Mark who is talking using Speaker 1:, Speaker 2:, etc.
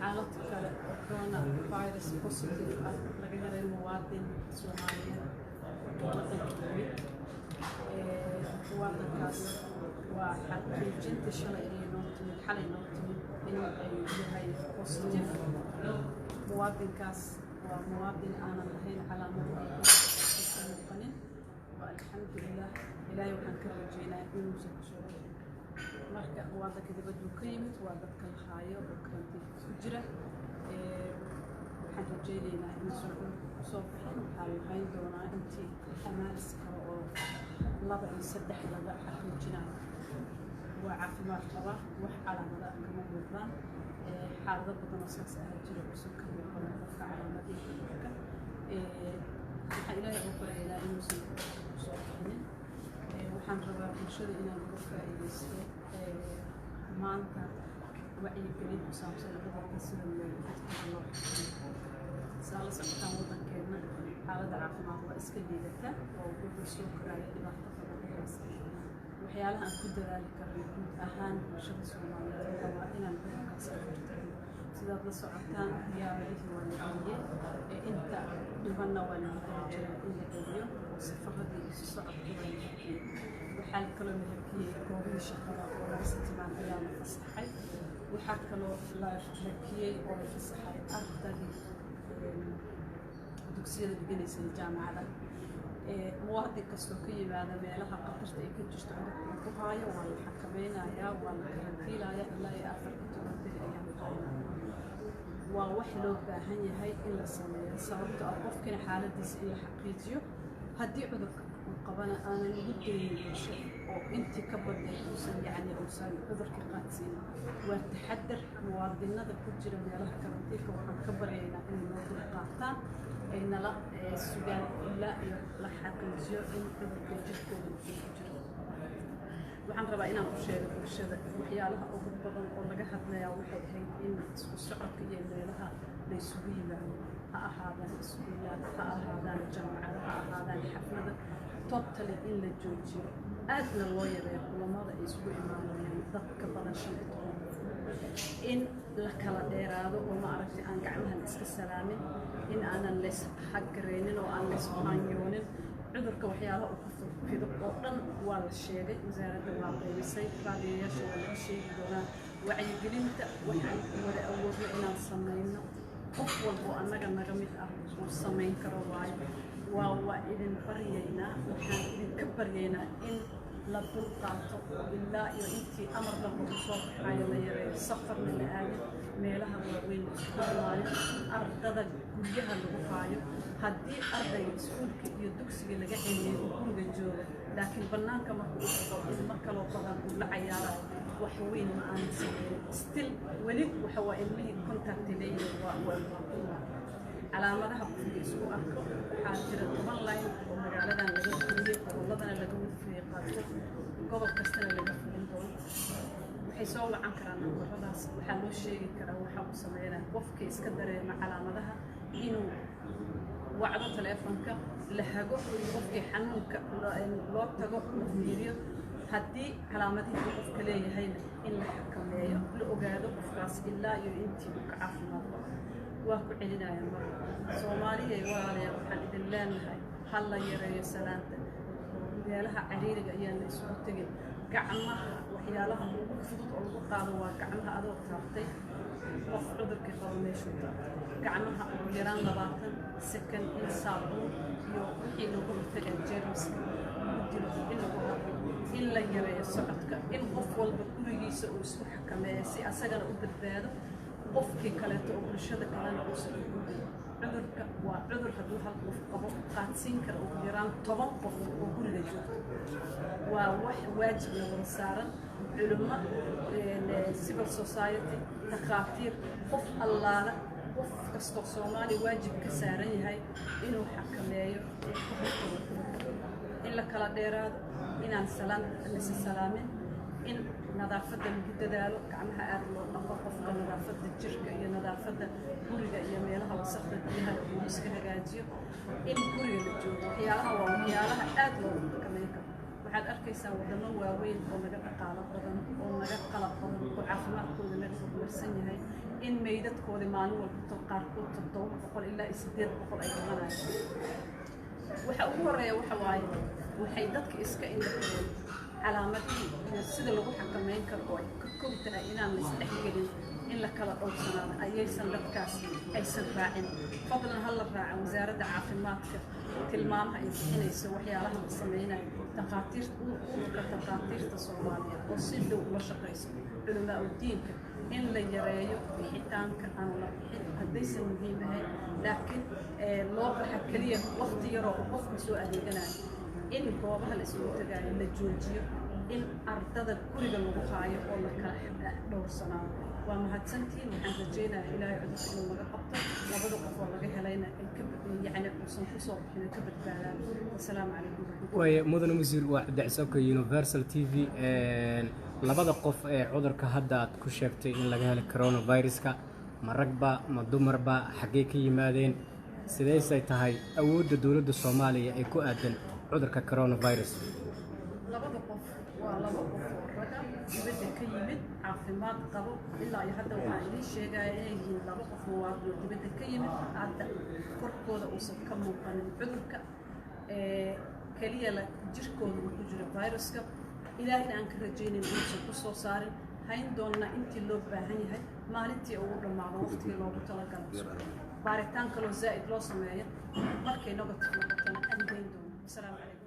Speaker 1: حالات كورونا فيروس بوزيتيف laga helay muwaadin Soomaaliyeed muwaadinkaas waa xaqiijinta shalay inuu xalay inuu yahay positive muwaadinkaas waa muwaadin aanan lahayn calaamado muuqanin alxamdulillah ilaahay waxaan ka rajeynaa inuu soo marka muwaadinka dibadda ka yimid waa dadka la haayo oo karantiinka ku jira waxaan rajeynaynaa in soo bixin waxaa lahayn doonaa intii amaanis kale oo 2 iyo 3 laga xaqiijinayo waa caafimaad qaba wax calaamada kama muuqdaan xaalado badan oo saas ah jira cusub ka muuqda qofka calaamadiisa waxaa ilaahay ugu baryaynaa inuu soo bixinin waxaan rabaa bulshada inaan uga faa'iidaysto maanta wacyigelin ku saabsan cudurka sida loo saala socotaan waddankeena xaaladda caafimaad waa iska liidata oo wuxuu soo koraya dhibaato badan waxyaalaha aan ku dadaali karno guud ahaan bulshada Soomaaliyeed waa inaan cudurkaas ka hortagno sidaad la socotaan diyaaradihii waa la geliyey inta dhibanna waa la jiraa in la geliyo safaradii isu socodka waa la geliyey waxaa kaloo la hakiyey goobihii shaqada oo laga sitimaan ayaa la fasaxay waxaa kaloo la hakiyey oo la fasaxay ardadii dugsiyada dhiganaysa jaamacada muwaadin kastoo ka yimaada meelaha qatarta ay ka jirto cudurka ku haayo waa la xakameynayaa waa la karantiilayaa ilaa iyo 14 beri ayaa la qaadanayaa waa wax loo baahan yahay in la sameeyo sababtoo ah qofkina xaaladiisa in la xaqiijiyo haddii cudurka uu qabana aanan ugu daynin bulsho oo intii ka badnay uusan cudurka qaadsiinin waa taxadar muwaadinada ku jira meelaha karantiinka waxaan ka baryaynaa inay noo dul qaataan ay nala sugaan ilaa iyo la xaqiijiyo in cudurka jirkooda uu ku jiro waxaan rabaa inaan u sheego bulshada waxyaalaha ugu badan oo laga hadlayaa waxay ahayd in isku socodka iyo meelaha la isugu yimaado ha ahaadaan iskuulaad ha ahaadaan jaamacado ha ahaadaan xaflada totally in la joojiyo aadna loo yareeyo kulamada ay isugu imaanayaan dadka badan 15 in la kala dheeraado oo ma aragtay aan gacmahan iska salaamin in aanan leys xagareynin oo aan leys qaanyoonin cudurka waxyaalaha uu ku fido oo dhan waa la sheegay wasaaradda waa qeybisay raadiyayaasha waa laga sheegi doonaa wacyigelinta waxaan wada awoodno inaan sameyno qof walbo annaga naga mid ah uu samayn karo waayo waa idin baryaynaa waxaan idinka baryaynaa in la dul qaato ilaa iyo intii amar lagu soo baxayo la yareeyo safarna la aadin meelaha waaweyn isku imaanin ardada guryaha lagu haayo haddii ardayga iskuulka iyo dugsiga laga celiyo oo guriga jooga laakiin bannaanka marka uu soo ilmo kaloo badan uu la cayaarayo wax weyn ma aanan sameyn still weli waxa waa ilmihii contact leeyahay waa calaamadaha qofka isku arko waxaa jira 10 line oo magaaladan laga fuliyay gobolladana laga wadfiyay qaarkood gobol kastana laga fulin doono waxay soo wacan karaan nambaradaas waxaa loo sheegi karaa waxa uu sameynaa qofka iska dareema calaamadaha inuu wacdo telefoonka la hago qofkii xanuunka loo tago la fiiriyo haddii calaamadihii qofka leeyahayna in la xakameeyo la ogaado qofkaas ilaa iyo intii uu ka caafimaad qabo waa ku celinaya mar Soomaaliya walaalayaal waxaan idin leenahay hal la yareeyo salaanta meelaha cariiriga ayaan la isugu tegin gacmaha waxyaalaha ugu fudud oo lagu qaado waa gacmaha adoo taabtay qof cudurka qabo meeshu gacmaha ugu yaraan 20 second in saabuun iyo wixii lagu hortagaa jeermiska in la yareeyo socodka in qof walba gurigiisa uu isku xakameeyo si asagana u badbaado qofkii kaleeto oo bulshada kalena uusan u gudbin cudurka waa cudur hadduu hal qof qabo qaadsiin kara ugu yaraan 10 qof oo guriga joogto waa wax waajib la wada saaran culummo civil society takhaatiir qof allaala qof kastoo Soomaali waajib ka saaran yahay inuu xakameeyo in la kala dheeraado inaan salaamin in nadaafadda lagu dadaalo gacmaha aad loo dhaqo qofka nadaafadda jirka iyo nadaafadda guriga iyo meelaha wasaqda biyaha uu iska hagaajiyo in guriga la joogo waxyaalaha aad loo xakameyn karo waxaad arkaysaa wadamo waaweyn oo naga dhaqaalo badan oo naga qalab badan oo caafimaadkooda naga warwarsan yahay in meydadkoodii maalin walba qaarkood 700 ilaa 800 ay dhimanayaan waxa ugu horeeya waxa waaye waxay dadka iska indhatireen calaamadihii iyo sida lagu xakameyn karo oo ay ka kow tahay inaan la isdhexgelin in la kala dhowrsanaado ayaysan dadkaas aysan raacin fadlan ha la raaca wasaaradda caafimaadka tilmaamaha ay bixinayso waxyaalaha la sameynayo takhaatiirta Soomaaliyeed oo si dhow ula shaqayso culamaa u diinka in la yareeyo bixitaanka aan la bixin haddaysan muhiim ahayn laakiin loo baxa keliya waqti yaroo qofka soo adeeganayo in goobaha la isugu tagaayo la joojiyo in ardada guriga lagu haayo oo la kala dhowrsanaado waa mahadsantiin waxaan rajaynayaa ilaahay cudurka inuu naga qabto labada qof oo laga helayna ay ka yacni uusan ku soo bixin ka badbaadaan assalaamu calaykum
Speaker 2: way mudan wasiir waa dacsoka Universal TV labada qof ee cudurka hadda aad ku sheegtay in laga helay coronavirus-ka ma ragba ma dumarba xagee ka yimaadeen sideesay tahay awoodda dawladda Soomaaliya ee ku aadan cudurka coronavirus
Speaker 1: labada qof waa laba qof oo raga dibadda ka yimid caafimaad qabo ilaa iyo hadda waxaan idin sheegaya inay yihiin laba qof oo dibadda ka yimid hadda korkooda uusan ka muuqanin cudurka kaliya la jirkooda uu ku jiro viruska ilaahina aan ka rajaynin inuusan ku soo saarin hayn doonna intii loo baahan yahay maalintii ugu dhammaado waqtigii loogu talagalay baaritaan kaloo zaa'id loo sameeyo markay negative noqotana aan dayn doono assalaamu calaykum